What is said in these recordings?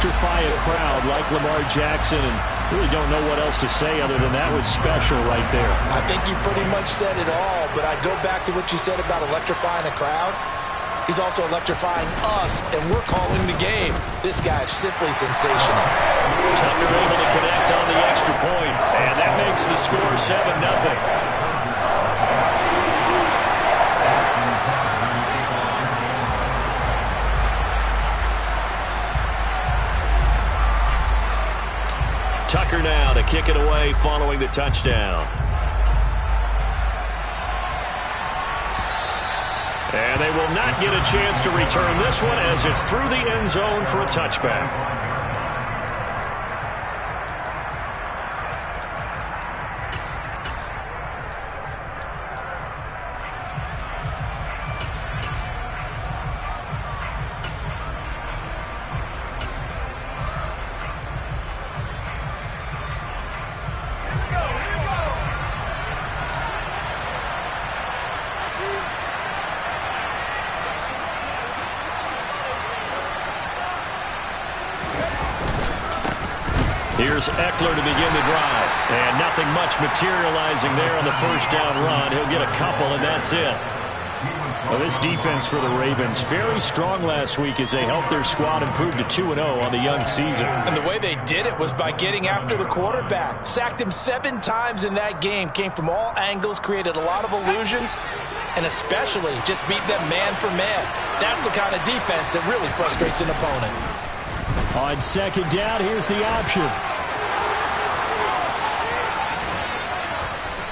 electrify a crowd like Lamar Jackson, and really don't know what else to say other than that was special right there. I think you pretty much said it all, but I go back to what you said about electrifying a crowd. He's also electrifying us, and we're calling the game. This guy's simply sensational. Tucker able to connect on the extra point, and that makes the score 7-0. Tucker now to kick it away following the touchdown. And they will not get a chance to return this one as it's through the end zone for a touchback. Here's Eckler to begin the drive. And nothing much materializing there on the first down run. He'll get a couple, and that's it. Well, this defense for the Ravens, very strong last week as they helped their squad improve to 2-0 on the young season. And the way they did it was by getting after the quarterback. Sacked him 7 times in that game. Came from all angles, created a lot of illusions, and especially just beat them man for man. That's the kind of defense that really frustrates an opponent. On second down, here's the option.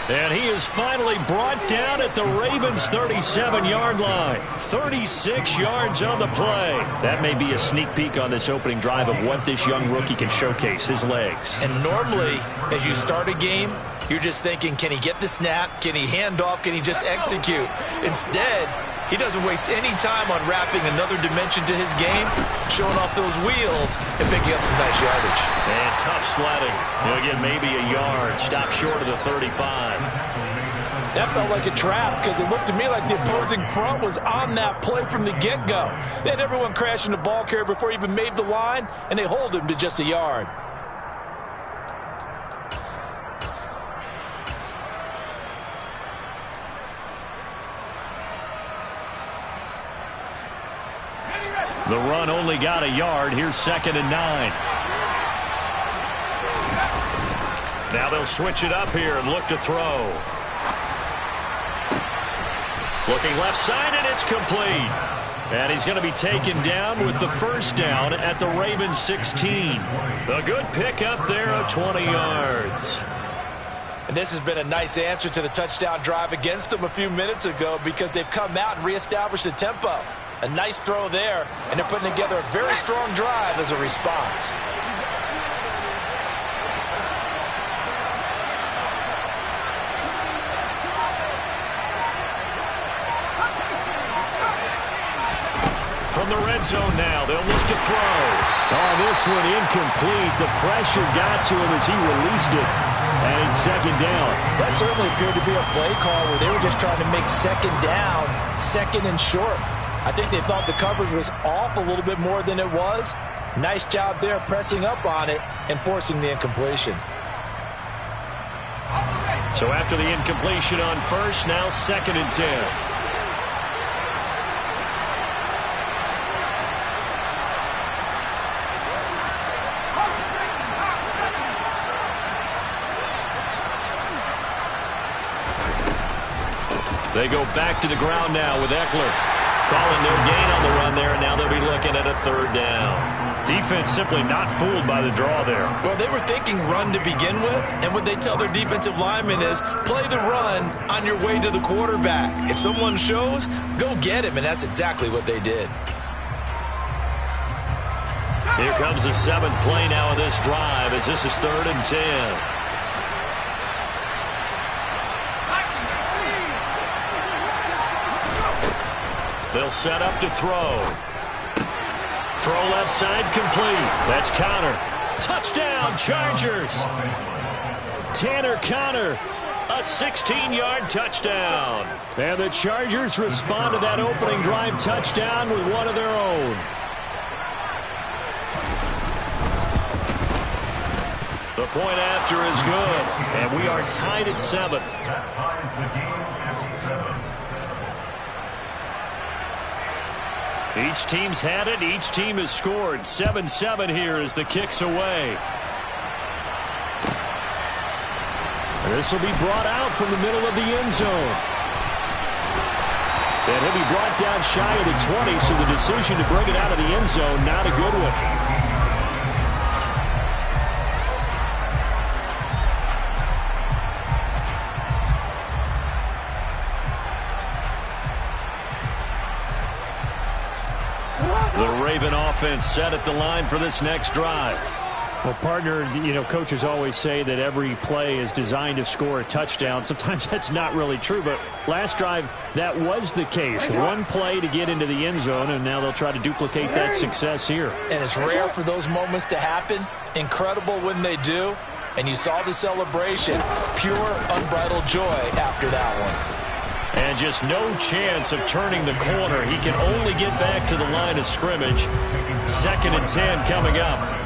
And he is finally brought down at the Ravens' 37-yard line. 36 yards on the play. That may be a sneak peek on this opening drive of what this young rookie can showcase, his legs. And normally, as you start a game, you're just thinking, can he get the snap? Can he hand off? Can he just execute? Instead, he doesn't waste any time on wrapping another dimension to his game, showing off those wheels, and picking up some nice yardage. And tough sledding. He'll get maybe a yard. Stop short of the 35. That felt like a trap because it looked to me like the opposing front was on that play from the get-go. They had everyone crashing the ball carrier before he even made the line, and they hold him to just a yard. The run only got a yard. Here's 2nd and 9. Now they'll switch it up here and look to throw. Looking left side, and it's complete. And he's going to be taken down with the first down at the Ravens 16. A good pickup there of 20 yards. And this has been a nice answer to the touchdown drive against them a few minutes ago because they've come out and reestablished the tempo. A nice throw there, and they're putting together a very strong drive as a response. From the red zone now, they'll look to throw. Oh, this one incomplete. The pressure got to him as he released it. And it's 2nd down. That certainly appeared to be a play call where they were just trying to make 2nd down, 2nd and short. I think they thought the coverage was off a little bit more than it was. Nice job there pressing up on it and forcing the incompletion. So after the incompletion on first, now 2nd and 10. They go back to the ground now with Eckler. Calling no gain on the run there, and now they'll be looking at a 3rd down. Defense simply not fooled by the draw there. Well, they were thinking run to begin with, and what they tell their defensive linemen is play the run on your way to the quarterback. If someone shows, go get him, and that's exactly what they did. Here comes the 7th play now of this drive as this is 3rd and 10. They'll set up to throw. Throw left side complete. That's Connor. Touchdown, Chargers. Tanner Connor, a 16-yard touchdown. And the Chargers respond to that opening drive touchdown with one of their own. point after is good, and we are tied at 7. That ties the game at 7. Each team's had it. Each team has scored. 7-7 here as the kick's away. This will be brought out from the middle of the end zone. And he'll be brought down shy of the 20, so the decision to bring it out of the end zone, not a good one. The Raven offense set at the line for this next drive. Well, partner, coaches always say that every play is designed to score a touchdown. Sometimes that's not really true, but last drive, that was the case. One play to get into the end zone, and now they'll try to duplicate that success here. And it's rare for those moments to happen. Incredible when they do. And you saw the celebration. Pure, unbridled joy after that one. And just no chance of turning the corner. He can only get back to the line of scrimmage. 2nd and 10 coming up.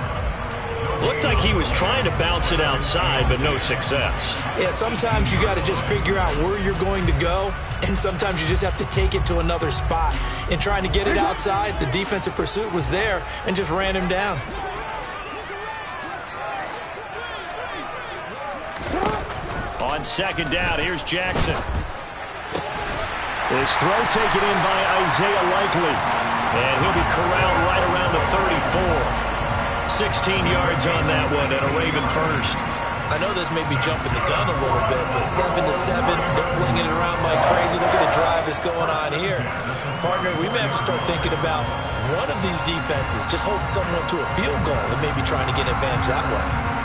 Looked like he was trying to bounce it outside, but no success. Yeah, sometimes you got to just figure out where you're going to go, and sometimes you just have to take it to another spot. In trying to get it outside, the defensive pursuit was there and just ran him down. On 2nd down, here's Jackson. His throw taken in by Isaiah Likely. And he'll be corralled right around the 34. 16 yards on that one and a Raven first. I know this may be jumping the gun a little bit, but 7-7, they're flinging it around like crazy. Look at the drive that's going on here. Partner, we may have to start thinking about one of these defenses just holding someone to a field goal and maybe trying to get an advantage that way.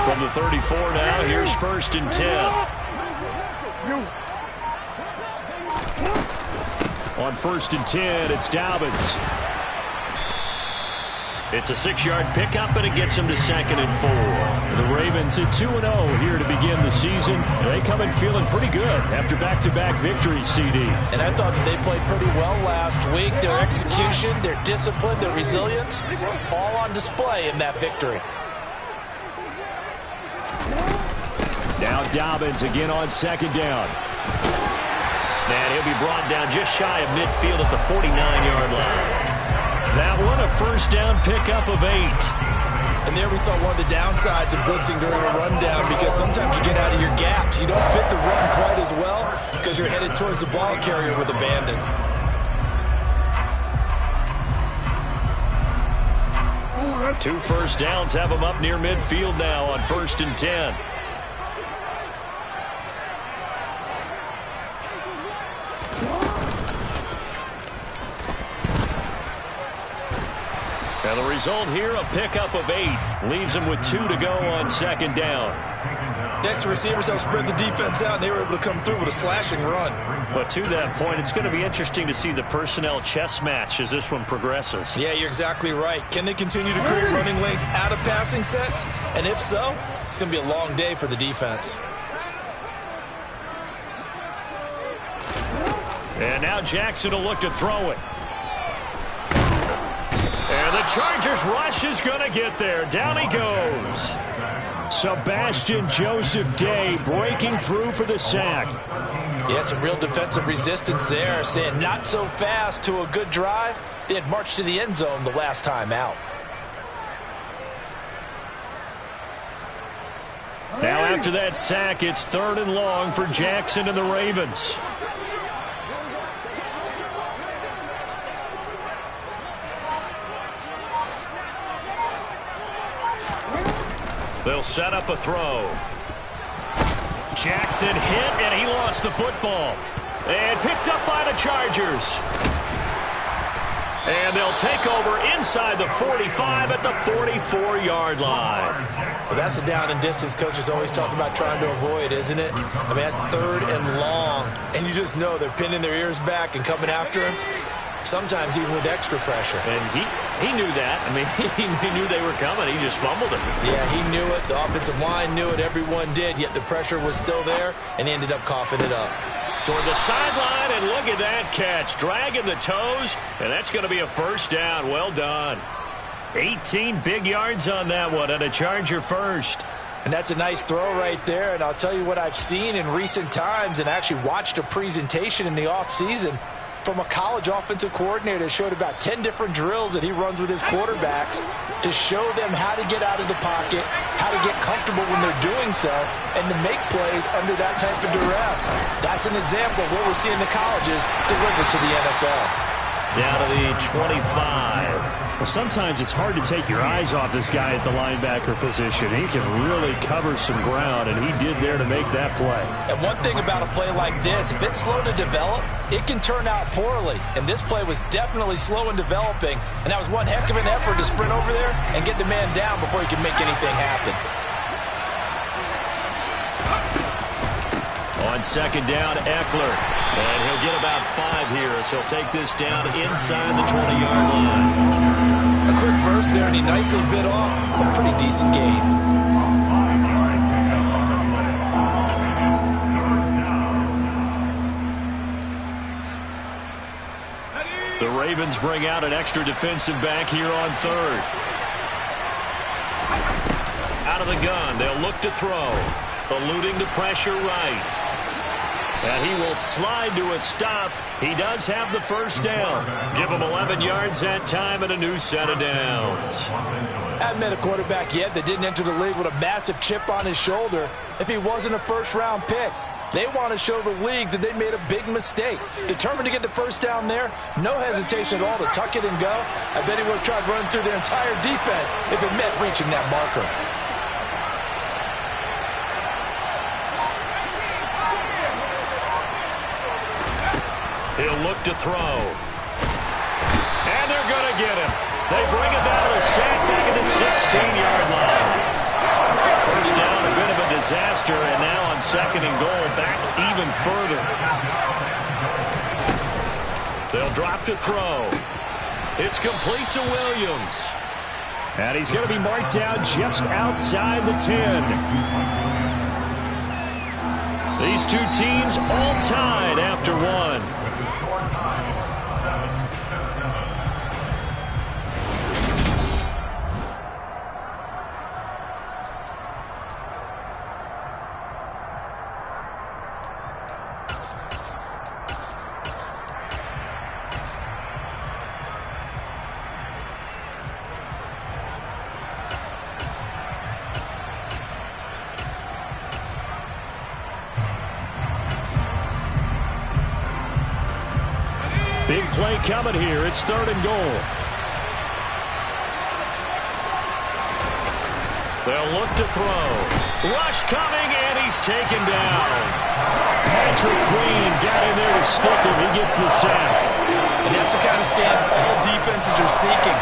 From the 34 now, here's 1st and 10. On 1st and 10, it's Dobbins. It's a 6-yard pickup, and it gets him to 2nd and 4. The Ravens at 2-0 here to begin the season. They come in feeling pretty good after back-to-back victories, CD. And I thought that they played pretty well last week. Their execution, their discipline, their resilience, all on display in that victory. Now Dobbins again on 2nd down. And he'll be brought down just shy of midfield at the 49-yard line. That one, a 1st down pickup of 8. And there we saw one of the downsides of blitzing during a rundown, because sometimes you get out of your gaps. You don't fit the run quite as well because you're headed towards the ball carrier with abandon. Two 1st downs have him up near midfield now on 1st and 10. And the result here, a pickup of 8. Leaves him with 2 to go on 2nd down. Next, the receivers helped spread the defense out, and they were able to come through with a slashing run. But to that point, it's going to be interesting to see the personnel chess match as this one progresses. Yeah, you're exactly right. Can they continue to create running lanes out of passing sets? And if so, it's going to be a long day for the defense. And now Jackson will look to throw it. And the Chargers rush is going to get there. Down he goes. Sebastian Joseph Day breaking through for the sack. Yeah, some real defensive resistance there, saying not so fast to a good drive. They had marched to the end zone the last time out. Now after that sack, it's 3rd and long for Jackson and the Ravens. They'll set up a throw. Jackson hit, and he lost the football. And picked up by the Chargers. And they'll take over inside the 45 at the 44-yard line. Well, that's the down and distance coaches always talk about trying to avoid, isn't it? I mean, that's 3rd and long. And you just know they're pinning their ears back and coming after him. sometimes even with extra pressure. And he knew that. I mean, he knew they were coming. He just fumbled it. Yeah, he knew it. The offensive line knew it. Everyone did, yet the pressure was still there, and he ended up coughing it up. Toward the sideline, and look at that catch. Dragging the toes, and that's going to be a first down. Well done. 18 big yards on that one, and a Charger first. And that's a nice throw right there. And I'll tell you what I've seen in recent times and actually watched a presentation in the offseason from a college offensive coordinator that showed about 10 different drills that he runs with his quarterbacks to show them how to get out of the pocket, how to get comfortable when they're doing so, and to make plays under that type of duress. That's an example of what we're seeing the colleges deliver to the NFL. Down to the 25. Well, sometimes it's hard to take your eyes off this guy at the linebacker position. He can really cover some ground, and he did there to make that play. And one thing about a play like this, if it's slow to develop, it can turn out poorly. And this play was definitely slow in developing, and that was one heck of an effort to sprint over there and get the man down before he could make anything happen. On second down, Eckler. And he'll get about 5 here as he'll take this down inside the 20-yard line. A quick burst there, and he nicely bit off a pretty decent gain. The Ravens bring out an extra defensive back here on third. Out of the gun, they'll look to throw. Eluding the pressure right. And he will slide to a stop. He does have the first down. Give him 11 yards that time and a new set of downs. Haven't met a quarterback yet that didn't enter the league with a massive chip on his shoulder if he wasn't a first-round pick. They want to show the league that they made a big mistake. Determined to get the first down there, no hesitation at all to tuck it and go. I bet he would have tried running through their entire defense if it meant reaching that marker. He'll look to throw. And they're going to get him. They bring him down to the sack back at the 16-yard line. First down, a bit of a disaster, and now on second and goal, back even further. They'll drop to throw. It's complete to Williams. And he's going to be marked down just outside the 10. These two teams all tied after one. Big play coming here. It's third and goal. They'll look to throw. Rush coming, and he's taken down. Patrick Queen got in there to stick him. He gets the sack. And that's the kind of stand all defenses are seeking.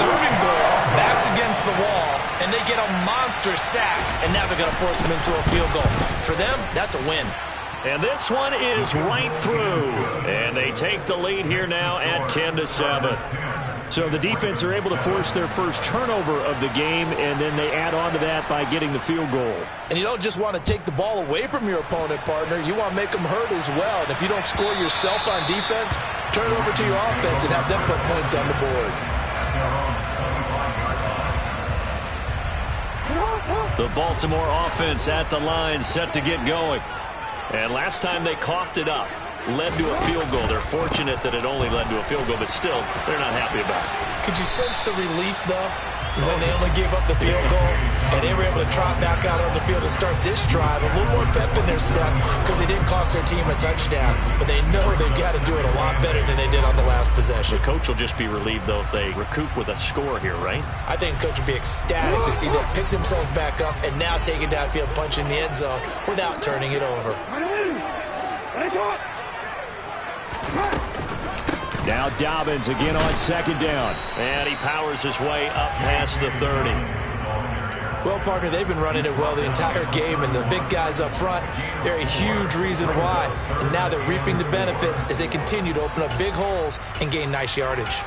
Third and goal, backs against the wall, and they get a monster sack, and now they're going to force him into a field goal. For them, that's a win. And this one is right through. And they take the lead here now at 10-7. So the defense are able to force their first turnover of the game, and then they add on to that by getting the field goal. And you don't just want to take the ball away from your opponent, partner. You want to make them hurt as well. And if you don't score yourself on defense, turn it over to your offense and have them put points on the board. The Baltimore offense at the line, set to get going. And last time they coughed it up, led to a field goal. They're fortunate that it only led to a field goal, but still, they're not happy about it. Could you sense the relief, though, when they only gave up the field goal and they were able to trot back out on the field and start this drive? A little more pep in their step because they didn't cost their team a touchdown, but they know they've got to do it a lot better than they did on the last possession. The coach will just be relieved, though, if they recoup with a score here, right? I think the coach will be ecstatic to see them pick themselves back up and now take it downfield, punch in the end zone without turning it over. Now Dobbins again on second down. And he powers his way up past the 30. Well, partner, they've been running it well the entire game, and the big guys up front, they're a huge reason why. And now they're reaping the benefits as they continue to open up big holes and gain nice yardage.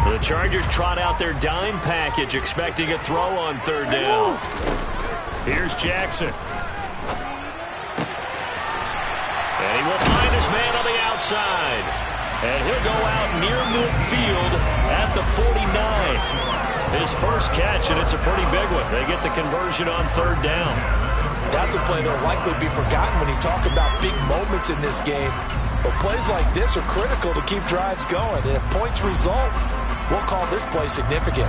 The Chargers trot out their dime package, expecting a throw on third down. Here's Jackson. And he will find his man on the outside. And he'll go out near midfield at the 49. His first catch, and it's a pretty big one. They get the conversion on third down. That's a play that will likely be forgotten when you talk about big moments in this game. But plays like this are critical to keep drives going. And if points result, we'll call this play significant.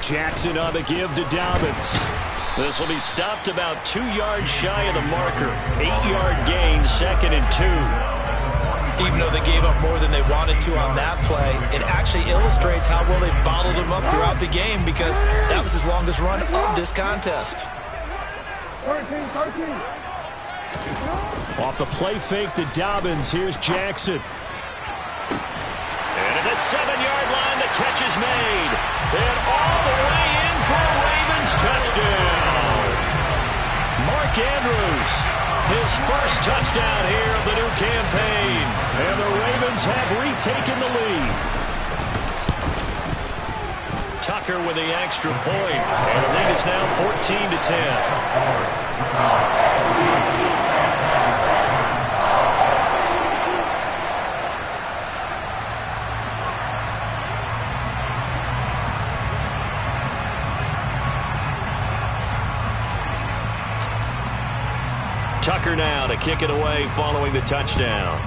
Jackson on the give to Dobbins. This will be stopped about 2 yards shy of the marker. 8-yard gain, 2nd and 2. Even though they gave up more than they wanted to on that play, it actually illustrates how well they bottled him up throughout the game, because that was his longest run of this contest. 13. Off the play fake to Dobbins, here's Jackson. And at the 7-yard line, the catch is made. And all the way in for a Ravens touchdown. Mark Andrews, his first touchdown here of the new campaign. And the Ravens have retaken the lead. Tucker with the extra point. And the lead is now 14-10. Tucker now to kick it away following the touchdown.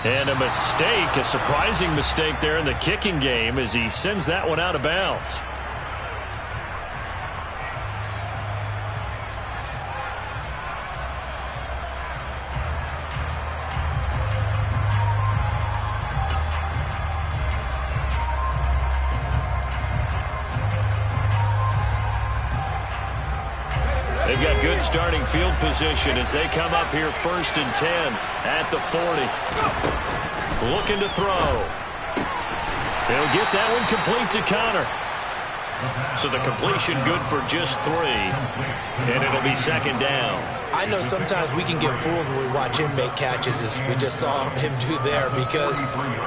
And a mistake, a surprising mistake there in the kicking game as he sends that one out of bounds. They've got good starting field position as they come up here 1st and 10 at the 40. Looking to throw. They'll get that one complete to Connor. So the completion good for just 3. And it'll be 2nd down. I know sometimes we can get fooled when we watch him make catches, as we just saw him do there, because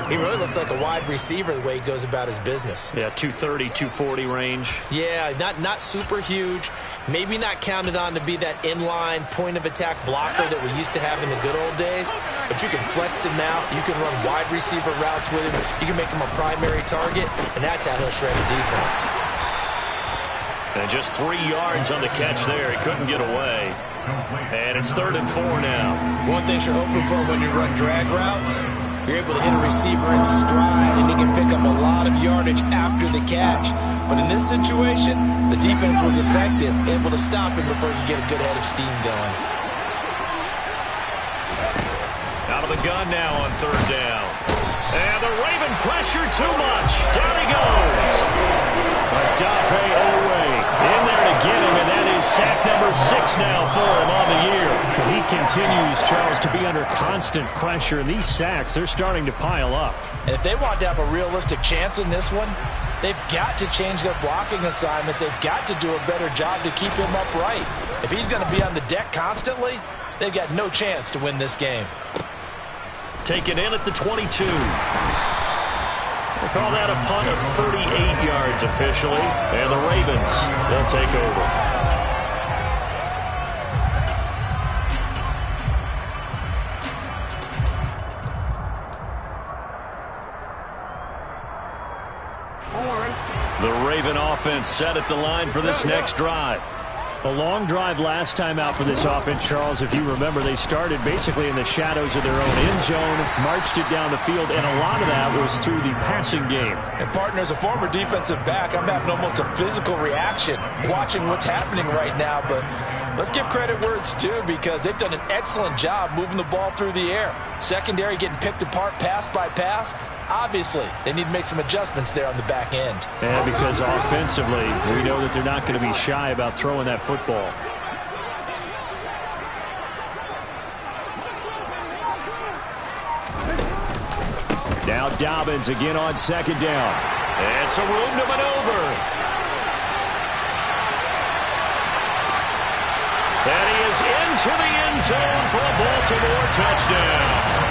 he really looks like a wide receiver the way he goes about his business. Yeah, 230, 240 range. Yeah, not super huge. Maybe not counted on to be that inline point-of-attack blocker that we used to have in the good old days, but you can flex him out. You can run wide receiver routes with him. You can make him a primary target, and that's how he'll shred the defense. And just 3 yards on the catch there. He couldn't get away. And it's 3rd and 4 now. One thing you're hoping for when you run drag routes, you're able to hit a receiver in stride, and he can pick up a lot of yardage after the catch. But in this situation, the defense was effective, able to stop him before you get a good head of steam going. Out of the gun now on 3rd down. And the Raven pressure too much. Down he goes. Dafe Oweh in there to get him, and that is sack number 6 now for him on the year. But he continues, Charles, to be under constant pressure, and these sacks, they're starting to pile up. And if they want to have a realistic chance in this one, they've got to change their blocking assignments. They've got to do a better job to keep him upright. If he's going to be on the deck constantly, they've got no chance to win this game. Taken in at the 22. We'll call that a punt of 38 yards officially. And the Ravens, they'll take over. The Raven offense set at the line for this next drive. A long drive last time out for this offense, Charles. If you remember, they started basically in the shadows of their own end zone, marched it down the field, and a lot of that was through the passing game. And, partner, as a former defensive back, I'm having almost a physical reaction watching what's happening right now. But let's give credit where it's due, because they've done an excellent job moving the ball through the air. Secondary getting picked apart pass by pass. Obviously, they need to make some adjustments there on the back end. And because offensively, we know that they're not going to be shy about throwing that football. Now Dobbins again on second down. And some room to maneuver. And he is into the end zone for a Baltimore touchdown.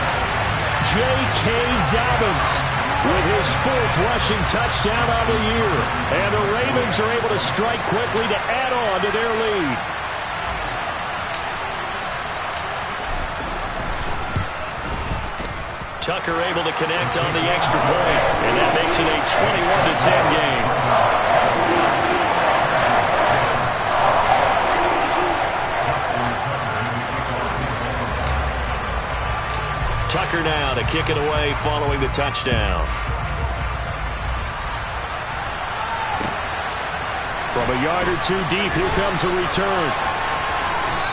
J.K. Dobbins with his 4th rushing touchdown on the year. And the Ravens are able to strike quickly to add on to their lead. Tucker able to connect on the extra point, and that makes it a 21-10 game. Tucker now to kick it away following the touchdown. From a yard or two deep, here comes a return.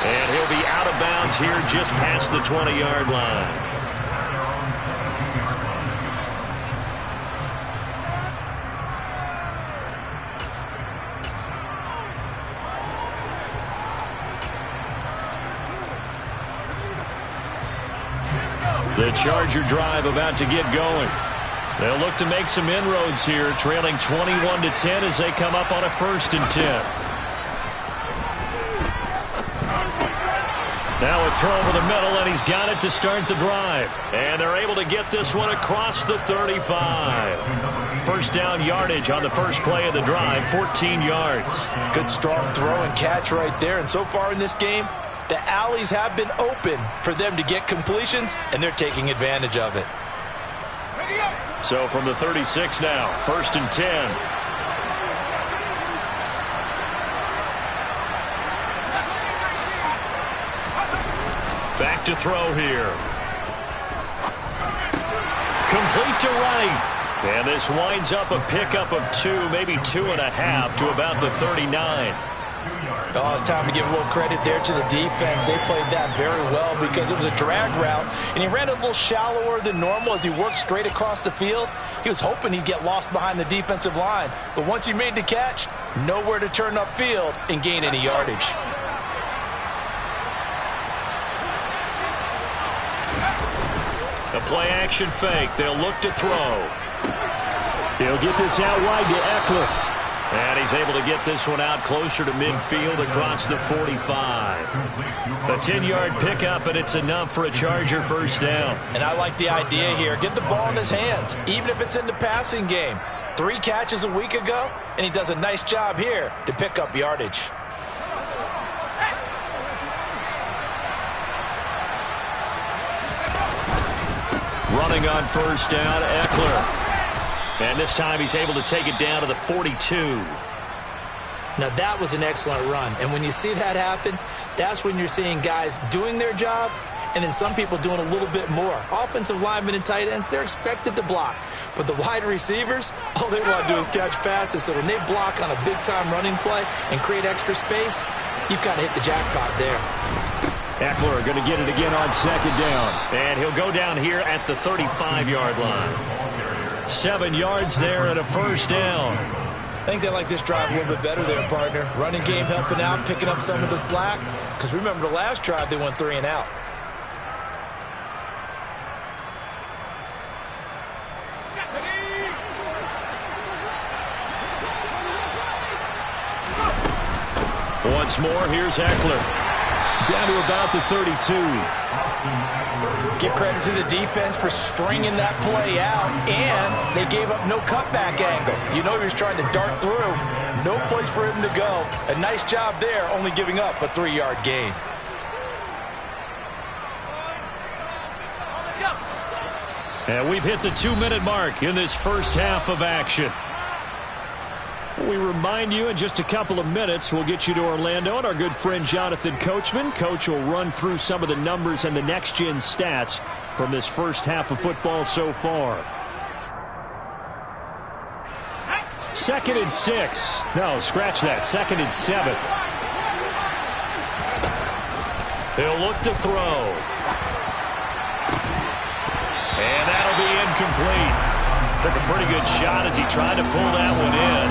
And he'll be out of bounds here just past the 20-yard line. The Charger drive about to get going. They'll look to make some inroads here, trailing 21-10 as they come up on a 1st and 10. Now a throw over the middle, and he's got it to start the drive. And they're able to get this one across the 35. First down yardage on the first play of the drive, 14 yards. Good strong throw and catch right there. And so far in this game, the alleys have been open for them to get completions, and they're taking advantage of it. So from the 36 now, 1st and 10. Back to throw here. Complete to right. And this winds up a pickup of 2, maybe 2.5 to about the 39. Oh, it's time to give a little credit there to the defense. They played that very well because it was a drag route, and he ran a little shallower than normal as he worked straight across the field. He was hoping he'd get lost behind the defensive line, but once he made the catch, nowhere to turn upfield and gain any yardage. A play-action fake. They'll look to throw. He'll get this out wide to Eckler. And he's able to get this one out closer to midfield across the 45. A 10-yard pickup, and it's enough for a Charger first down. And I like the idea here. Get the ball in his hands, even if it's in the passing game. 3 catches a week ago, and he does a nice job here to pick up yardage. Running on first down, Eckler. And this time he's able to take it down to the 42. Now that was an excellent run. And when you see that happen, that's when you're seeing guys doing their job and then some people doing a little bit more. Offensive linemen and tight ends, they're expected to block. But the wide receivers, all they want to do is catch passes. So when they block on a big-time running play and create extra space, you've got to hit the jackpot there. Eckler going to get it again on second down. And he'll go down here at the 35-yard line. 7 yards there and a first down. I think they like this drive a little bit better there, partner. Running game helping out, picking up some of the slack. Because remember, the last drive they went 3 and out. Once more, here's Eckler. Down to about the 32. Give credit to the defense for stringing that play out, and they gave up no cutback angle. You know he was trying to dart through. No place for him to go. A nice job there, only giving up a 3-yard gain. And we've hit the 2-minute mark in this first half of action. We remind you in just a couple of minutes, we'll get you to Orlando, and our good friend Jonathan Coachman. Coach will run through some of the numbers and the next-gen stats from this first half of football so far. 2nd and 6. No, scratch that. 2nd and 7. He'll look to throw. And that'll be incomplete. Took a pretty good shot as he tried to pull that one in.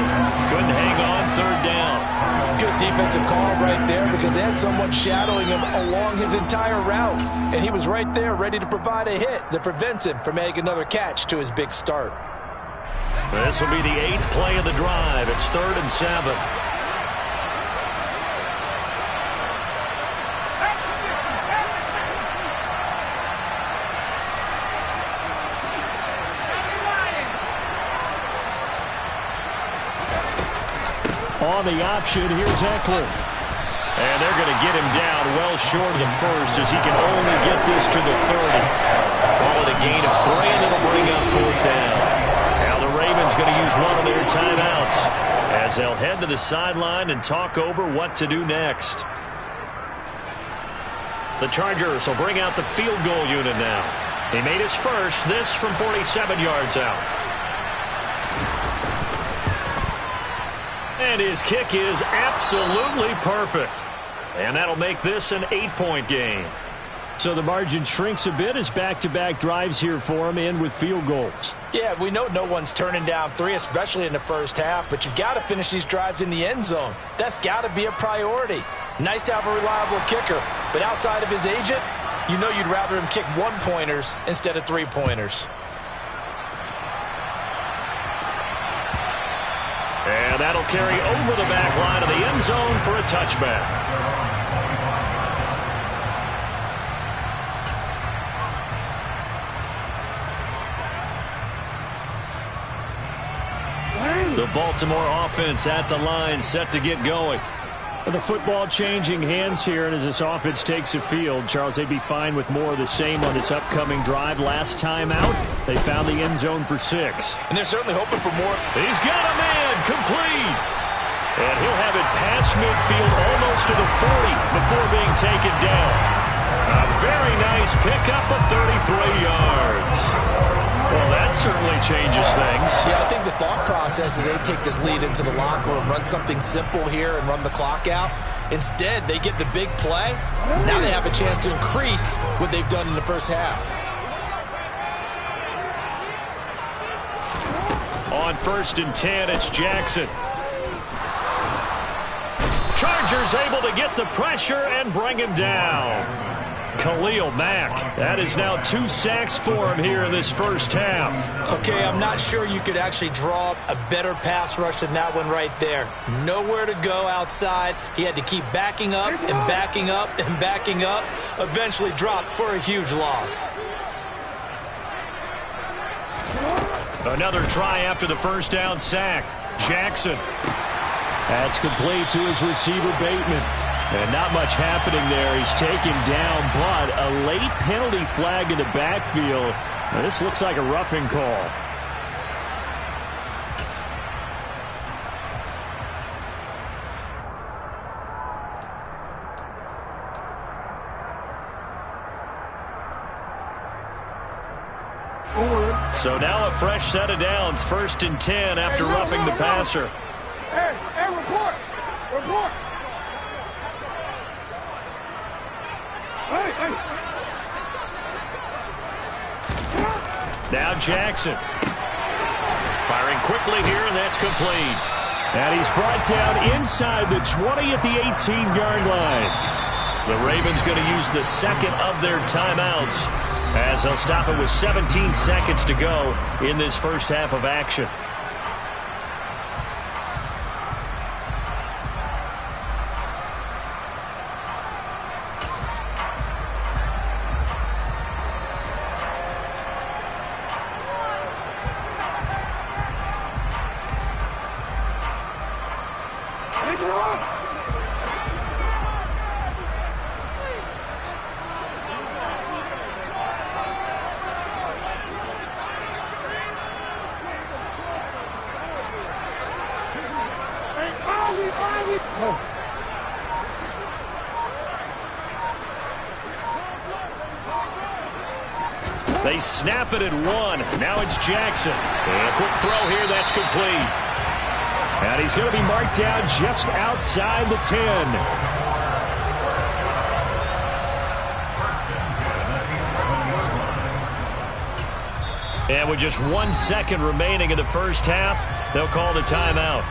Couldn't hang on 3rd down. Good defensive call right there because they had someone shadowing him along his entire route. And he was right there ready to provide a hit that prevents him from making another catch to his big start. This will be the 8th play of the drive. It's 3rd and 7. On the option, here's Eckler. And they're going to get him down well short of the first as he can only get this to the 30. Call it a gain of 3, and it'll bring up 4th down. Now the Ravens going to use one of their timeouts as they'll head to the sideline and talk over what to do next. The Chargers will bring out the field goal unit now. He made his first, this from 47 yards out. And his kick is absolutely perfect. And that'll make this an 8-point game. So the margin shrinks a bit as back-to-back drives here for him, and with field goals. Yeah, we know no one's turning down 3, especially in the first half, but you've got to finish these drives in the end zone. That's got to be a priority. Nice to have a reliable kicker, but outside of his agent, you know you'd rather him kick 1-pointers instead of 3-pointers. And that'll carry over the back line of the end zone for a touchback. The Baltimore offense at the line, set to get going. The football changing hands here, and as this offense takes the field, Charles, they'd be fine with more of the same on this upcoming drive. Last time out, they found the end zone for 6. And they're certainly hoping for more. He's got a man, complete. And he'll have it past midfield almost to the 40 before being taken down. A very nice pickup of 33 yards. Well, that certainly changes things. Yeah, I think the thought process is they take this lead into the locker room, run something simple here and run the clock out. Instead, they get the big play. Now they have a chance to increase what they've done in the first half. On 1st and 10, it's Jackson. Chargers able to get the pressure and bring him down. Khalil Mack. That is now 2 sacks for him here in this first half. Okay, I'm not sure you could actually draw up a better pass rush than that one right there. Nowhere to go outside. He had to keep backing up and backing up and backing up. Eventually dropped for a huge loss. Another try after the first down sack. Jackson. That's complete to his receiver, Bateman. And not much happening there. He's taken down, but a late penalty flag in the backfield. Now, this looks like a roughing call. So now a fresh set of downs. 1st and 10 after roughing the passer. Hey, report! Report! Hey! Now Jackson. Firing quickly here, and that's complete. And he's brought down inside the 20 at the 18-yard line. The Ravens going to use the 2nd of their timeouts as they'll stop it with 17 seconds to go in this first half of action. They snap it at 1. Now it's Jackson. And a quick throw here. That's complete. And he's going to be marked down just outside the 10. And with just 1 second remaining in the first half, they'll call the timeout.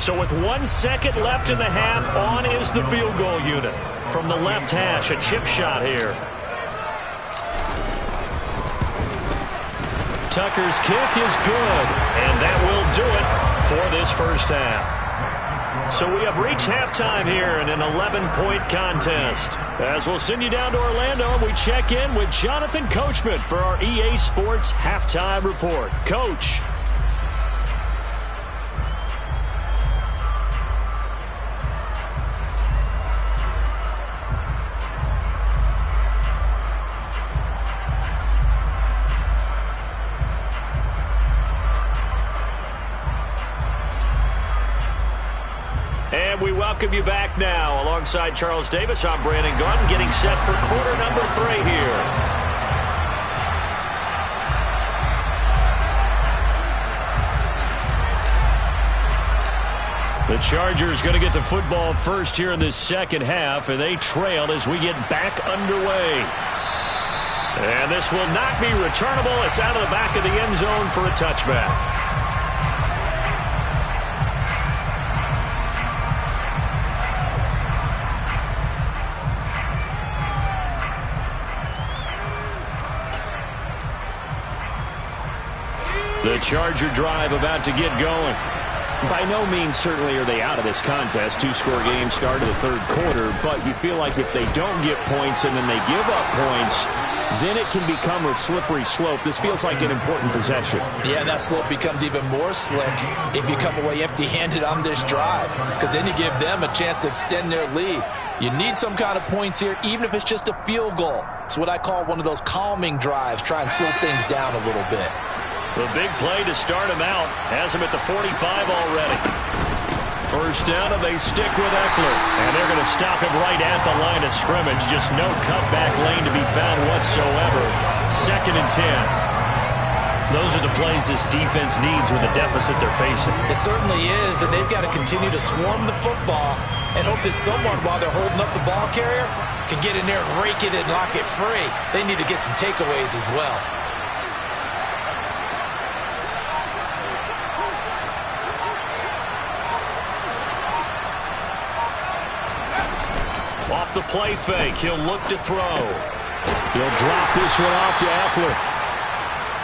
So with 1 second left in the half, on is the field goal unit. From the left hash, a chip shot here. Tucker's kick is good, and that will do it for this first half. So we have reached halftime here in an 11-point contest. As we'll send you down to Orlando, and we check in with Jonathan Coachman for our EA Sports Halftime Report. Coach. And we welcome you back now. Alongside Charles Davis, I'm Brandon Gaudin, getting set for quarter number 3 here. The Chargers going to get the football first here in this second half, and they trail as we get back underway. And this will not be returnable. It's out of the back of the end zone for a touchback. The Charger drive about to get going. By no means certainly are they out of this contest. 2-score game start of the third quarter, but you feel like if they don't get points and then they give up points, then it can become a slippery slope. This feels like an important possession. Yeah, that slope becomes even more slick if you come away empty-handed on this drive, because then you give them a chance to extend their lead. You need some kind of points here, even if it's just a field goal. It's what I call one of those calming drives. Try and slow things down a little bit. The big play to start him out has him at the 45 already. First down, and they stick with Eckler. And they're going to stop him right at the line of scrimmage. Just no cutback lane to be found whatsoever. 2nd and 10. Those are the plays this defense needs with the deficit they're facing. It certainly is, and they've got to continue to swarm the football and hope that someone, while they're holding up the ball carrier, can get in there and rake it and lock it free. They need to get some takeaways as well. Off the play fake, he'll look to throw. He'll drop this one off to Eckler.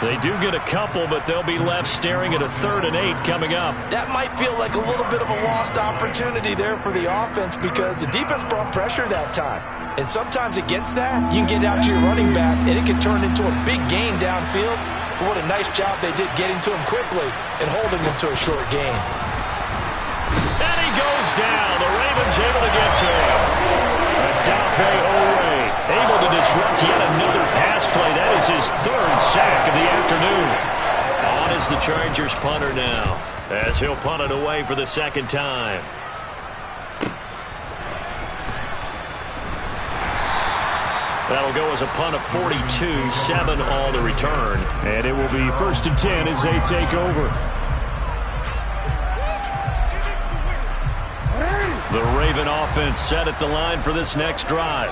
They do get a couple, but they'll be left staring at a 3rd and 8 coming up. That might feel like a little bit of a lost opportunity there for the offense, because the defense brought pressure that time. And sometimes against that, you can get out to your running back, and it can turn into a big gain downfield. But what a nice job they did getting to him quickly and holding him to a short gain. And he goes down. The Ravens able to get to him. Dafe Ore able to disrupt yet another pass play. That is his 3rd sack of the afternoon. On is the Chargers punter now, as he'll punt it away for the 2nd time. That'll go as a punt of 42, 7 all to return. And it will be 1st and 10 as they take over. The Raven offense set at the line for this next drive.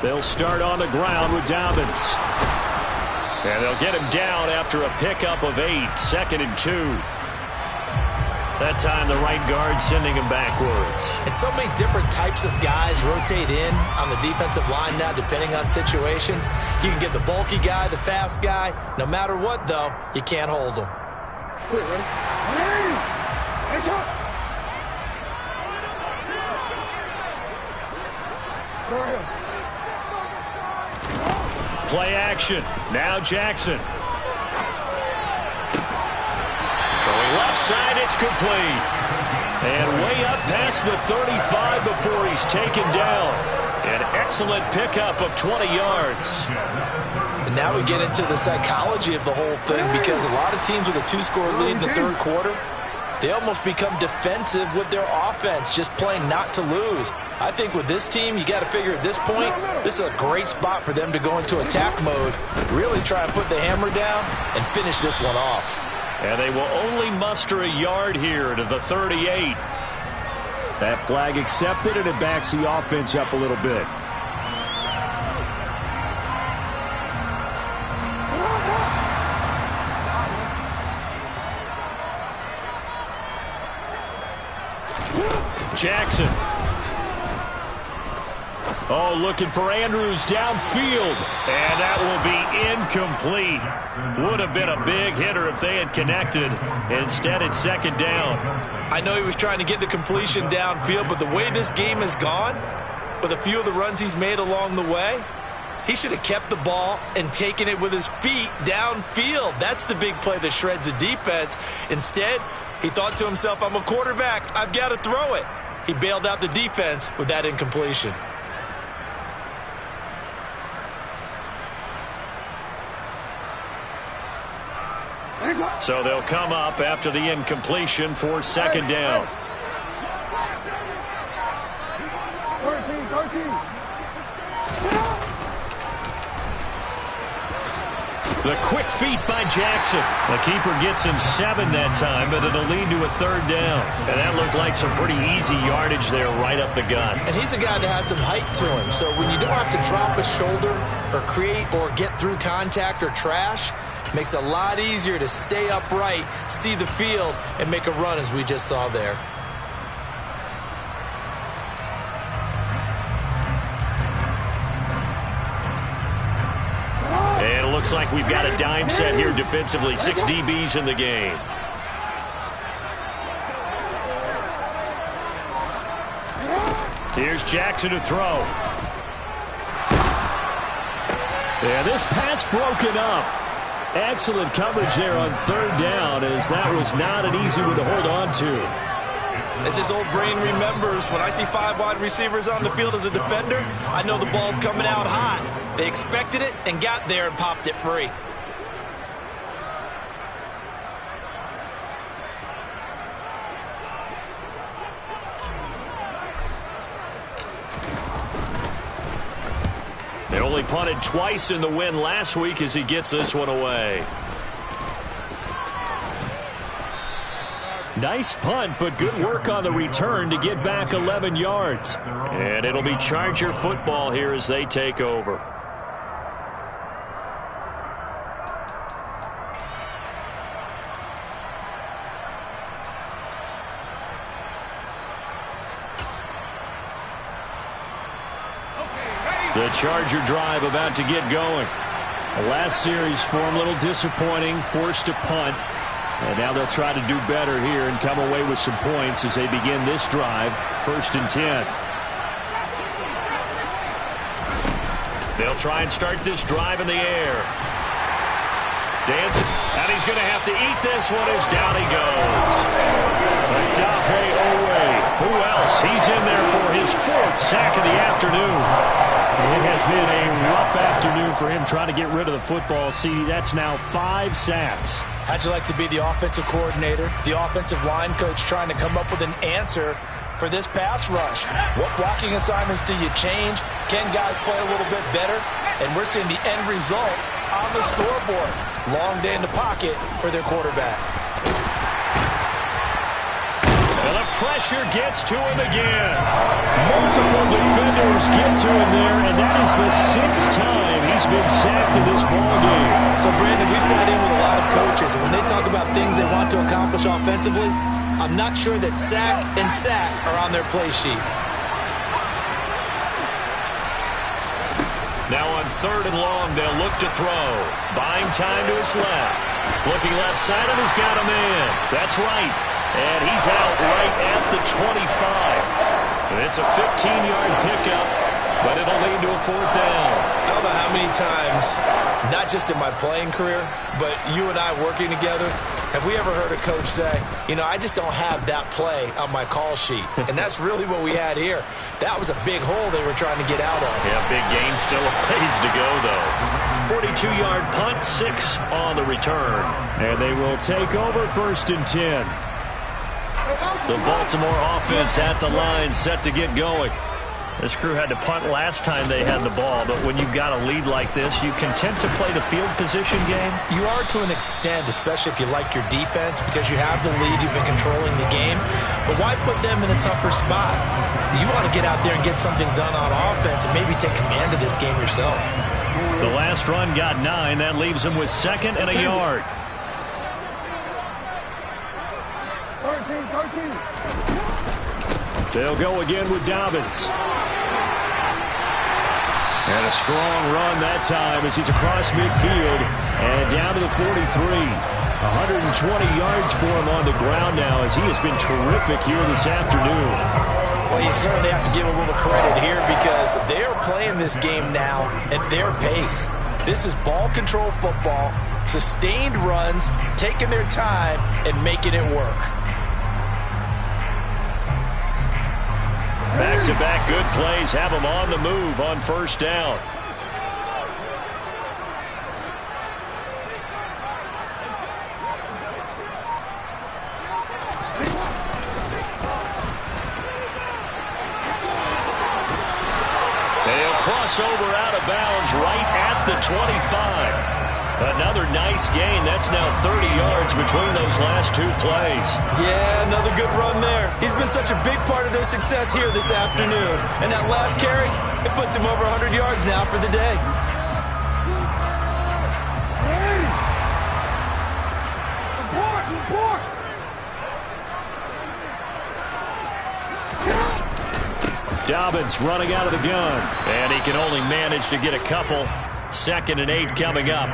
They'll start on the ground with Dobbins. And they'll get him down after a pickup of 8, 2nd and 2. That time the right guard sending him backwards. And so many different types of guys rotate in on the defensive line now, depending on situations. You can get the bulky guy, the fast guy. No matter what, though, you can't hold them. Play action. Now Jackson. Throwing left side, it's complete. And way up past the 35 before he's taken down. An excellent pickup of 20 yards. And now we get into the psychology of the whole thing, because a lot of teams with a 2-score lead in the third quarter, they almost become defensive with their offense, just playing not to lose. I think with this team, you got to figure at this point, this is a great spot for them to go into attack mode, really try and put the hammer down and finish this one off. And they will only muster a yard here to the 38. That flag accepted, and it backs the offense up a little bit. Jackson. Oh, looking for Andrews downfield. And that will be incomplete. Would have been a big hitter if they had connected. Instead, it's second down. I know he was trying to get the completion downfield, but the way this game has gone, with a few of the runs he's made along the way, he should have kept the ball and taken it with his feet downfield. That's the big play that shreds a defense. Instead, he thought to himself, I'm a quarterback. I've got to throw it. He bailed out the defense with that incompletion. So they'll come up after the incompletion for second down. 13. The quick feet by Jackson. The keeper gets him 7 that time, but it'll lead to a third down. And that looked like some pretty easy yardage there right up the gut. And he's a guy that has some height to him. So when you don't have to drop a shoulder or create or get through contact or trash, makes it a lot easier to stay upright, see the field, and make a run as we just saw there. And it looks like we've got a dime set here defensively. 6 DBs in the game. Here's Jackson to throw. Yeah, this pass broken up. Excellent coverage there on third down, as that was not an easy one to hold on to. As his old brain remembers, when I see 5 wide receivers on the field as a defender, I know the ball's coming out hot. They expected it and got there and popped it free. They only punted twice in the win last week as he gets this one away. Nice punt, but good work on the return to get back 11 yards. And it'll be Charger football here as they take over. The Charger drive about to get going. The last series for him, a little disappointing, forced to punt. And now they'll try to do better here and come away with some points as they begin this drive, 1st and 10. They'll try and start this drive in the air. Dancing, and he's going to have to eat this one as down he goes. Dafe Owe. Who else? He's in there for his 4th sack of the afternoon. It has been a rough afternoon for him trying to get rid of the football. See, that's now 5 sacks. How'd you like to be the offensive coordinator, the offensive line coach, trying to come up with an answer for this pass rush? What blocking assignments do you change? Can guys play a little bit better? And we're seeing the end result on the scoreboard. Long day in the pocket for their quarterback. And the pressure gets to him again. Multiple defenders get to him there, and that is the 6th time he's been sacked in this ballgame. So, Brandon, we sat in with a lot of coaches, and when they talk about things they want to accomplish offensively, I'm not sure that sack and sack are on their play sheet. Now on 3rd and long, they'll look to throw. Buying time to his left. Looking left side, and he's got a man. That's right. And he's out right at the 25. And it's a 15-yard pickup, but it'll lead to a 4th down. I don't know how many many times, not just in my playing career, but you and I working together, have we ever heard a coach say, you know, I just don't have that play on my call sheet? And that's really what we had here. That was a big hole they were trying to get out of. Yeah, big gain, still a ways to go, though. 42-yard punt, 6 on the return. And they will take over 1st and 10. The Baltimore offense at the line, set to get going. This crew had to punt last time they had the ball, but when you've got a lead like this, you content to play the field position game? You are to an extent, especially if you like your defense, because you have the lead, you've been controlling the game. But why put them in a tougher spot? You want to get out there and get something done on offense and maybe take command of this game yourself. The last run got 9. That leaves them with 2nd and a yard. 13. They'll go again with Dobbins. And a strong run that time as he's across midfield and down to the 43. 120 yards for him on the ground now as he has been terrific here this afternoon. Well, you certainly have to give a little credit here because they're playing this game now at their pace. This is ball control football, sustained runs, taking their time and making it work. Back-to-back good plays have them on the move on 1st down. They'll cross over out of bounds right at the 25. Another nice gain. That's now 30 yards between those last 2 plays. Yeah, another good run there. He's been such a big part of their success here this afternoon. And that last carry, it puts him over 100 yards now for the day. Dobbins running out of the gun. And he can only manage to get a couple. 2nd and 8 coming up.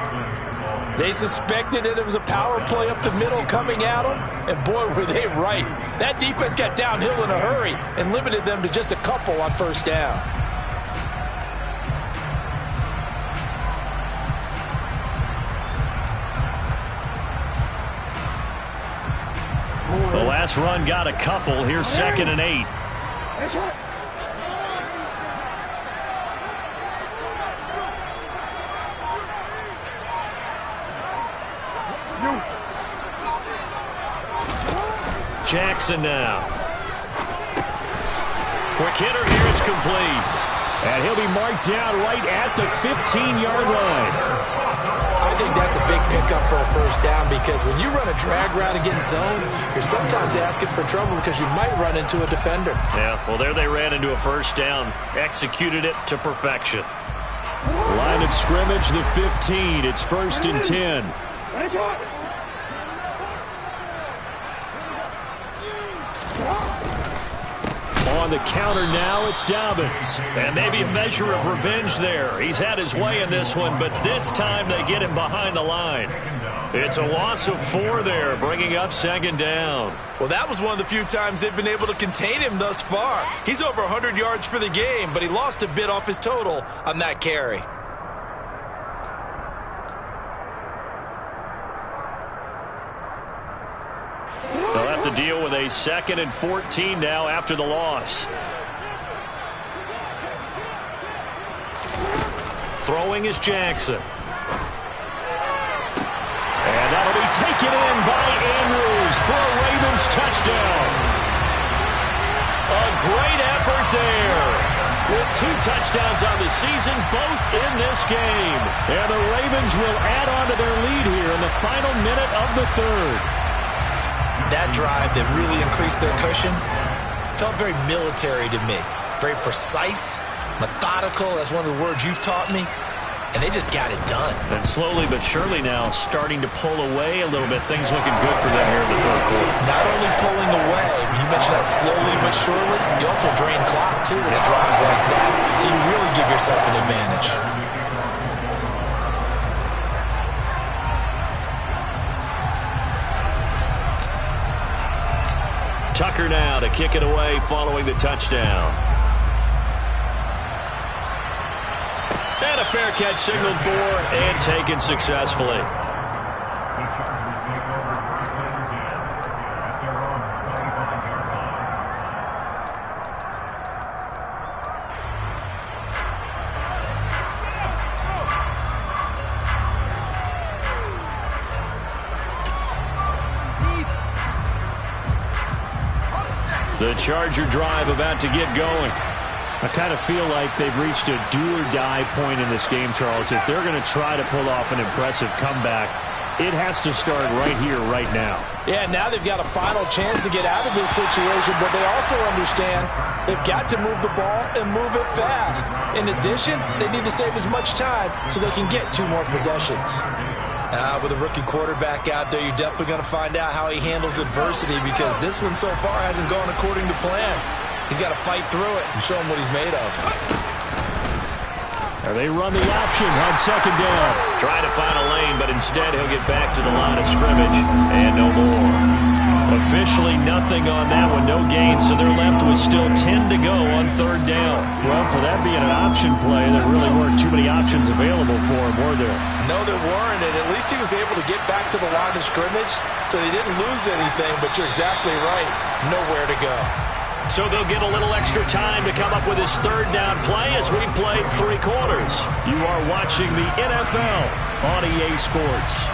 They suspected that it was a power play up the middle coming at them, and boy, were they right. That defense got downhill in a hurry and limited them to just a couple on 1st down. The last run got a couple. Here's 2nd and 8. That's it. Jackson now. Quick hitter here. It's complete. And he'll be marked down right at the 15-yard line. I think that's a big pickup for a 1st down because when you run a drag route against zone, you're sometimes asking for trouble because you might run into a defender. Yeah, well, there they ran into a 1st down. Executed it to perfection. Line of scrimmage, the 15. It's 1st and 10. That's it. On the counter now, it's Dobbins. And maybe a measure of revenge there. He's had his way in this one, but this time they get him behind the line. It's a loss of 4 there, bringing up 2nd down. Well, that was one of the few times they've been able to contain him thus far. He's over 100 yards for the game, but he lost a bit off his total on that carry. They'll have to deal with a 2nd and 14 now after the loss. Throwing is Jackson. And that'll be taken in by Andrews for a Ravens touchdown. A great effort there. With 2 touchdowns on the season, both in this game. And the Ravens will add on to their lead here in the final minute of the 3rd. That drive that really increased their cushion felt very military to me. Very precise, methodical. That's one of the words you've taught me. And they just got it done. And slowly but surely now starting to pull away a little bit. Things looking good for them here in the 3rd quarter. Not only pulling away, but you mentioned that slowly but surely, you also drain clock too with a drive like that. So you really give yourself an advantage. Tucker now to kick it away following the touchdown. And a fair catch signaled for and taken successfully. The Charger drive about to get going. I kind of feel like they've reached a do-or-die point in this game, Charles. If they're going to try to pull off an impressive comeback, it has to start right here, right now. Yeah, now they've got a final chance to get out of this situation, but they also understand they've got to move the ball and move it fast. In addition, they need to save as much time so they can get 2 more possessions. With a rookie quarterback out there, you're definitely going to find out how he handles adversity, because this one so far hasn't gone according to plan. He's got to fight through it and show him what he's made of. They run the option on second down. Trying to find a lane, but instead he'll get back to the line of scrimmage and no more. Officially nothing on that one, no gain, so they're left with still 10 to go on third down. Well, for that being an option play, there really weren't too many options available for him, were there? No, there weren't, and at least he was able to get back to the line of scrimmage, so he didn't lose anything, but you're exactly right, nowhere to go. So they'll get a little extra time to come up with his third down play as we played 3 quarters. You are watching the NFL on EA Sports.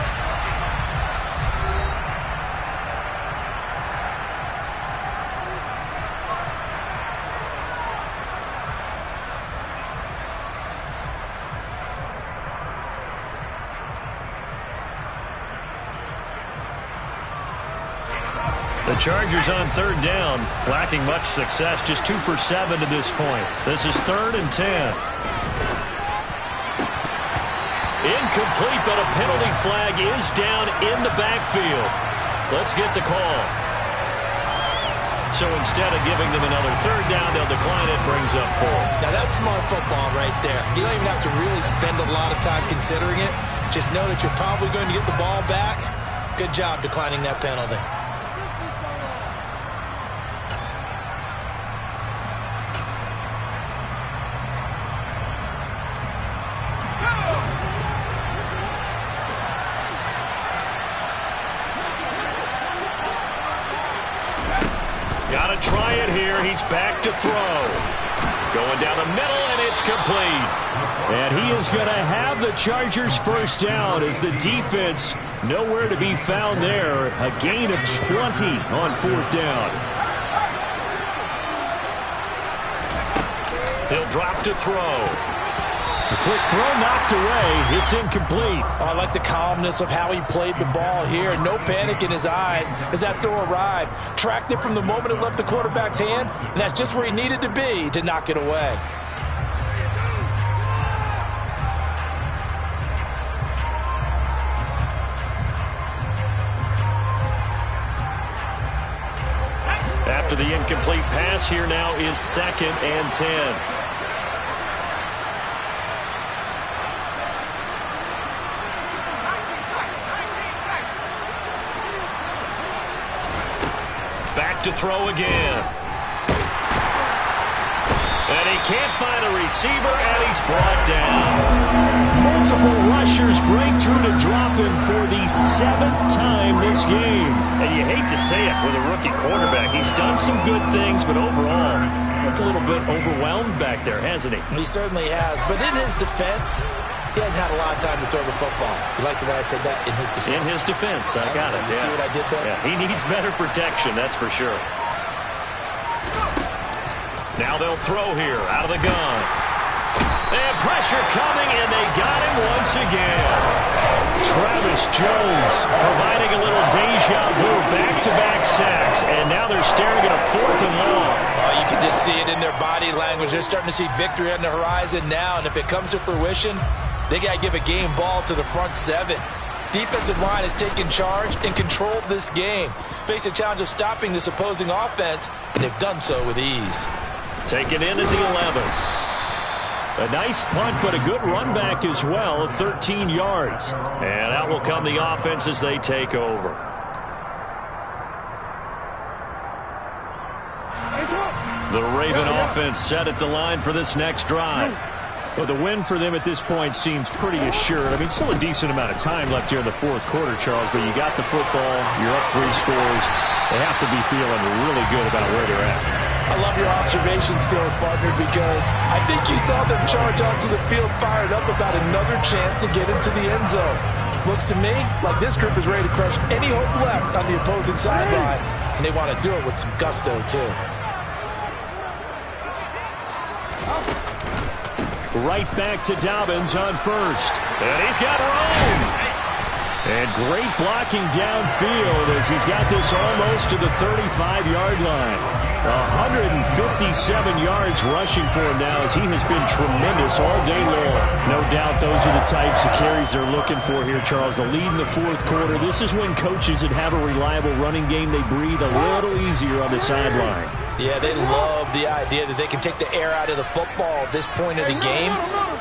The Chargers on third down, lacking much success, just 2 for 7 to this point. This is 3rd and 10. Incomplete, but a penalty flag is down in the backfield. Let's get the call. So instead of giving them another third down, they'll decline it, brings up 4. Now that's smart football right there. You don't even have to really spend a lot of time considering it. Just know that you're probably going to get the ball back. Good job declining that penalty. Got to try it here. He's back to throw. Going down the middle, and it's complete. And he is going to have the Chargers first down as the defense nowhere to be found there. A gain of 20 on 4th down. He'll drop to throw. A quick throw knocked away. It's incomplete. Oh, I like the calmness of how he played the ball here. No panic in his eyes as that throw arrived. Tracked it from the moment it left the quarterback's hand, and that's just where he needed to be to knock it away. After the incomplete pass, here now is 2nd and 10. Back to throw again. And he can't find a receiver, and he's brought down. Multiple rushers break through to drop him for the 7th time this game. And you hate to say it with a rookie quarterback. He's done some good things, but overall, looked a little bit overwhelmed back there, hasn't he? He certainly has. But in his defense, he hasn't had a lot of time to throw the football. You like the way I said that? In his defense. In his defense. I got it. You see what I did there? Yeah, he needs better protection, that's for sure. Now they'll throw here out of the gun. And pressure coming, and they got him once again. Travis Jones providing a little deja vu, back-to-back sacks, and now they're staring at a 4th and long. Oh, you can just see it in their body language. They're starting to see victory on the horizon now, and if it comes to fruition, they got to give a game ball to the front 7. Defensive line has taken charge and controlled this game. Face a challenge of stopping this opposing offense, and they've done so with ease. Taken in at the 11. A nice punt, but a good run back as well, 13 yards. And out will come the offense as they take over. The Raven offense set at the line for this next drive. Well, the win for them at this point seems pretty assured. I mean, still a decent amount of time left here in the fourth quarter, Charles, but you got the football, you're up 3 scores. They have to be feeling really good about where they're at. I love your observation skills, partner, because I think you saw them charge onto the field fired up about another chance to get into the end zone. Looks to me like this group is ready to crush any hope left on the opposing sideline, and they want to do it with some gusto, too. Right back to Dobbins on first. And he's got room. And great blocking downfield as he's got this almost to the 35-yard line. 157 yards rushing for him now as he has been tremendous all day long. No doubt those are the types of carries they're looking for here, Charles. The lead in the fourth quarter. This is when coaches that have a reliable running game, they breathe a little easier on the sideline. Yeah, they love the idea that they can take the air out of the football at this point of the game.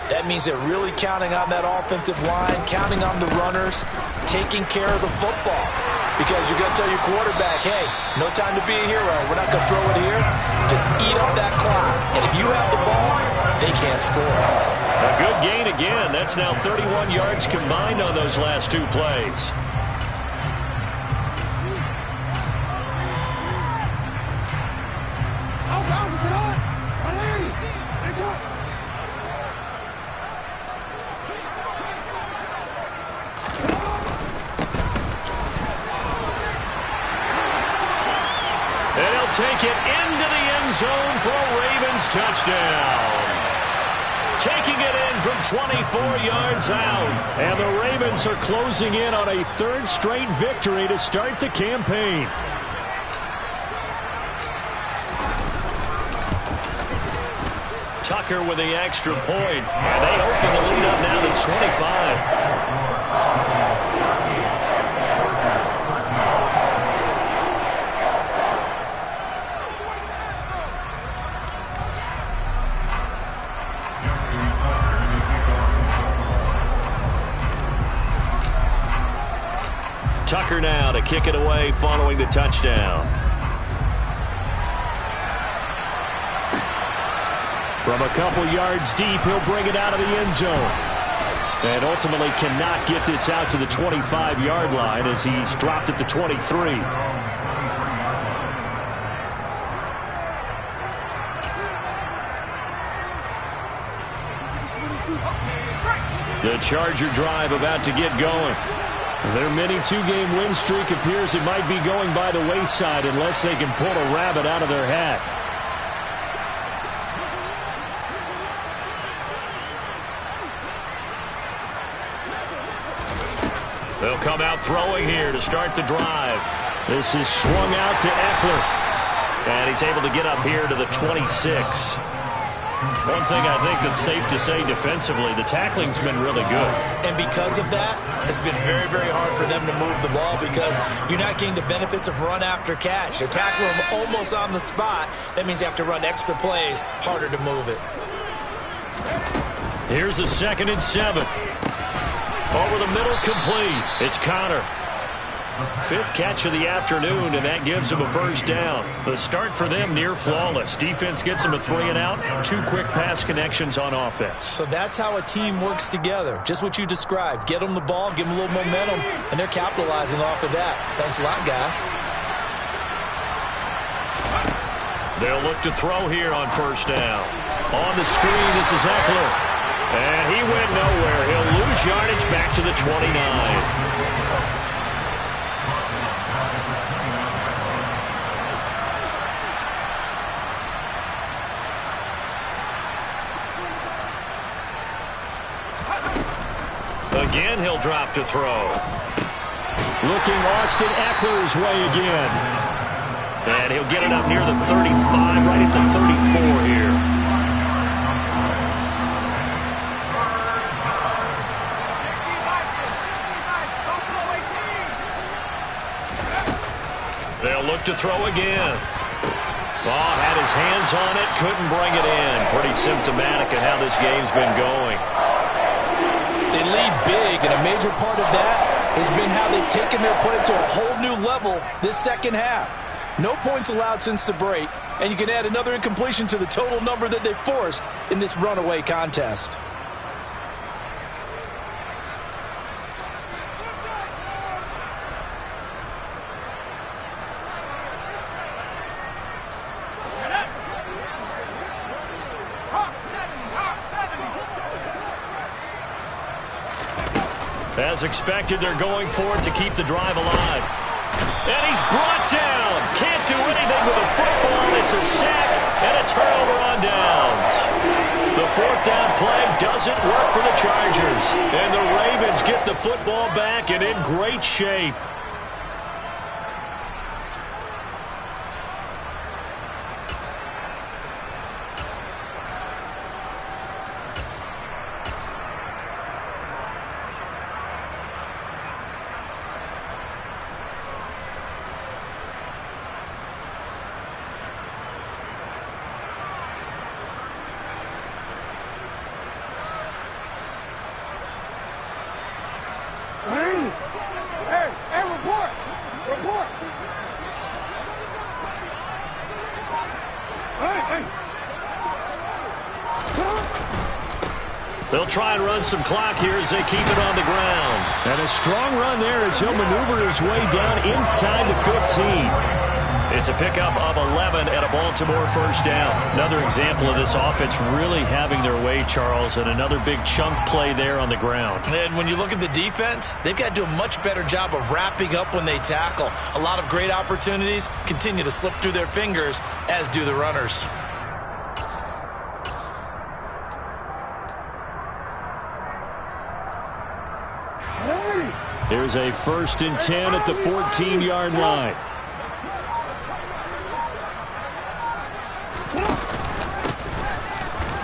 That means they're really counting on that offensive line, counting on the runners, taking care of the football. Because you're going to tell your quarterback, hey, no time to be a hero. We're not going to throw it here. Just eat up that clock. And if you have the ball, they can't score. A good gain again. That's now 31 yards combined on those last 2 plays. Take it into the end zone for a Ravens touchdown. Taking it in from 24 yards out. And the Ravens are closing in on a 3rd straight victory to start the campaign. Tucker with the extra point. And they open the lead up now to 25. Tucker now to kick it away following the touchdown. From a couple yards deep, he'll bring it out of the end zone. And ultimately cannot get this out to the 25-yard line as he's dropped at the 23. The Charger drive about to get going. Their mini 2-game win streak appears it might be going by the wayside unless they can pull a rabbit out of their hat. They'll come out throwing here to start the drive. This is swung out to Eckler. And he's able to get up here to the 26. One thing I think that's safe to say defensively, the tackling's been really good. And because of that, it's been very, very hard for them to move the ball because you're not getting the benefits of run after catch. They're tackling them almost on the spot. That means they have to run extra plays, harder to move it. Here's a 2nd and 7. Over the middle, complete. It's Connor. 5th catch of the afternoon, and that gives him a first down. The start for them near flawless. Defense gets them a 3 and out. 2 quick pass connections on offense. So that's how a team works together. Just what you described. Get them the ball, give them a little momentum, and they're capitalizing off of that. Thanks a lot, guys. They'll look to throw here on first down. On the screen, this is Eckler. And he went nowhere. He'll lose yardage back to the 29. Again, he'll drop to throw. Looking Austin Eckler's way again. And he'll get it up near the 35, right at the 34 here. They'll look to throw again. Oh, had his hands on it, couldn't bring it in. Pretty symptomatic of how this game's been going. They lead big, and a major part of that has been how they've taken their play to a whole new level this second half. No points allowed since the break, and you can add another incompletion to the total number that they forced in this runaway contest. As expected, they're going for it to keep the drive alive. And he's brought down. Can't do anything with the football. It's a sack and a turnover on downs. The fourth down play doesn't work for the Chargers. And the Ravens get the football back and in great shape. Hey, report! Report! Hey! They'll try and run some clock here as they keep it on the ground. And a strong run there as he'll maneuver his way down inside the 15. It's a pickup of 11 and a Baltimore first down. Another example of this offense really having their way, Charles, and another big chunk play there on the ground. And when you look at the defense, they've got to do a much better job of wrapping up when they tackle. A lot of great opportunities continue to slip through their fingers, as do the runners. Here's a 1st and 10 at the 14-yard line.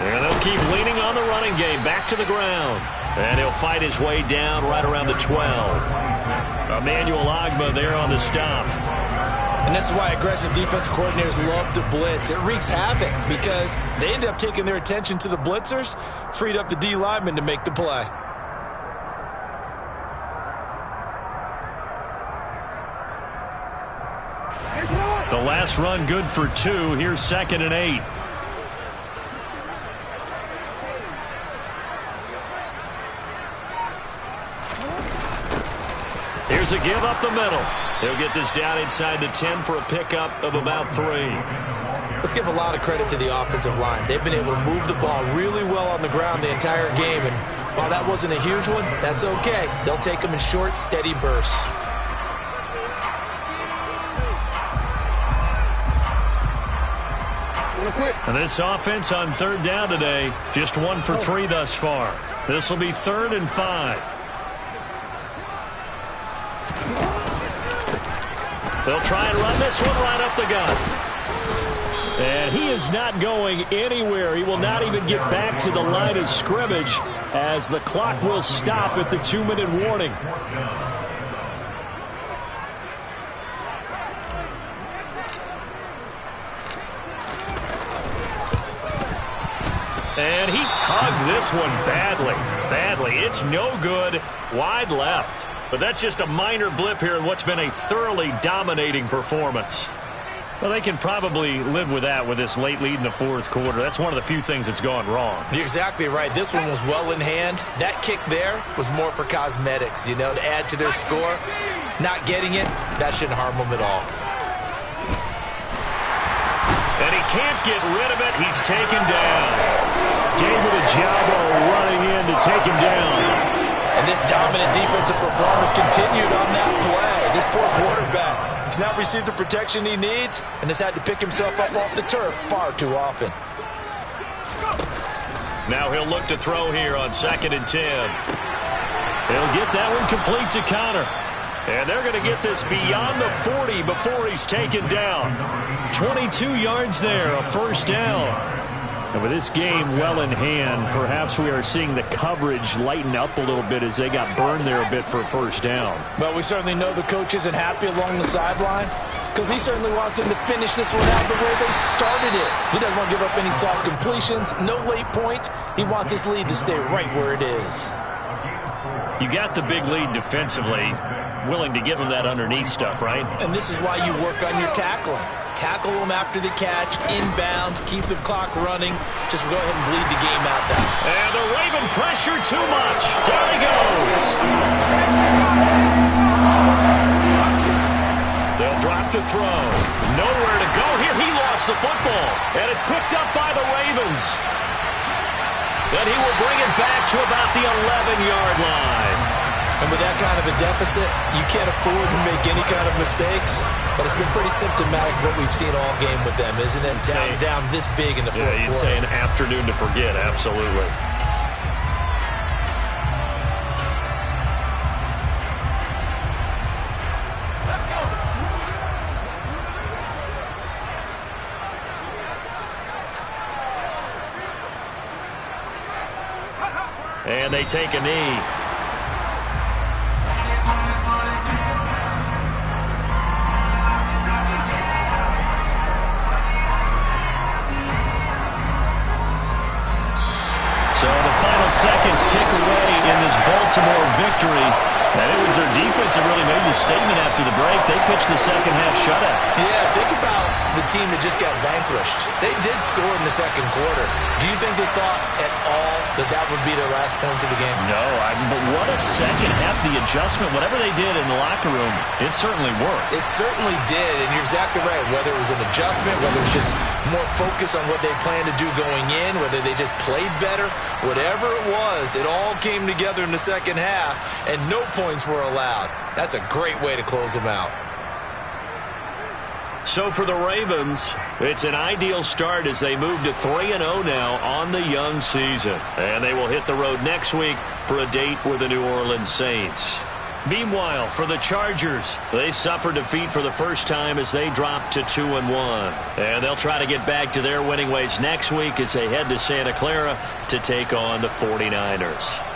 And they'll keep leaning on the running game. Back to the ground. And he'll fight his way down right around the 12. Emmanuel Ogbah there on the stop. And this is why aggressive defense coordinators love to blitz. It wreaks havoc because they end up taking their attention to the blitzers, freed up the D lineman to make the play. The last run good for 2. Here's 2nd and 8. Here's a give up the middle. He'll get this down inside the 10 for a pickup of about 3. Let's give a lot of credit to the offensive line. They've been able to move the ball really well on the ground the entire game. And while that wasn't a huge one, that's okay. They'll take them in short, steady bursts. And this offense on 3rd down today, just 1 for 3 thus far. This will be 3rd and 5. They'll try and run this one right up the gut. And he is not going anywhere. He will not even get back to the line of scrimmage as the clock will stop at the 2-minute warning. And he tugged this one badly. It's no good. Wide left. But that's just a minor blip here in what's been a thoroughly dominating performance. Well, they can probably live with that with this late lead in the 4th quarter. That's one of the few things that's gone wrong. You're exactly right. This one was well in hand. That kick there was more for cosmetics, to add to their score. Not getting it, that shouldn't harm them at all. And he can't get rid of it. He's taken down. David Ojabo running in to take him down. And this dominant defensive performance continued on that play. This poor quarterback has not received the protection he needs and has had to pick himself up off the turf far too often. Now he'll look to throw here on 2nd and 10. He'll get that one complete to Connor. And they're going to get this beyond the 40 before he's taken down. 22 yards there, a first down. And with this game well in hand, perhaps we are seeing the coverage lighten up a little bit as they got burned there a bit for a first down. Well, we certainly know the coach isn't happy along the sideline because he certainly wants them to finish this one out the way they started it. He doesn't want to give up any soft completions, no late points. He wants his lead to stay right where it is. You got the big lead defensively, willing to give them that underneath stuff, right? And this is why you work on your tackling. Tackle them after the catch, inbounds, keep the clock running. Just go ahead and bleed the game out there. And the Raven pressure too much. Down he goes. They'll drop to throw. Nowhere to go here. He lost the football. And it's picked up by the Ravens. And he will bring it back to about the 11-yard line. And with that kind of a deficit, you can't afford to make any kind of mistakes. But it's been pretty symptomatic of what we've seen all game with them, isn't it? Down this big in the fourth quarter. Yeah, you'd say an afternoon to forget, absolutely. And they take a knee. So the final seconds tick away in this Baltimore victory. And it was their defense that really made the statement after the break. They pitched the second half shutout. Yeah, think about the team that just got vanquished. They did score in the second quarter. Do you think they thought at all that that would be their last points of the game? No, but what a second half. The adjustment, whatever they did in the locker room, it certainly worked. It certainly did, and you're exactly right. Whether it was an adjustment, whether it was just more focus on what they planned to do going in, whether they just played better, whatever it was, it all came together in the second half, and no points were allowed. That's a great way to close them out. So for the Ravens, it's an ideal start as they move to 3-0 now on the young season. And they will hit the road next week for a date with the New Orleans Saints. Meanwhile, for the Chargers, they suffered defeat for the first time as they dropped to 2-1. And they'll try to get back to their winning ways next week as they head to Santa Clara to take on the 49ers.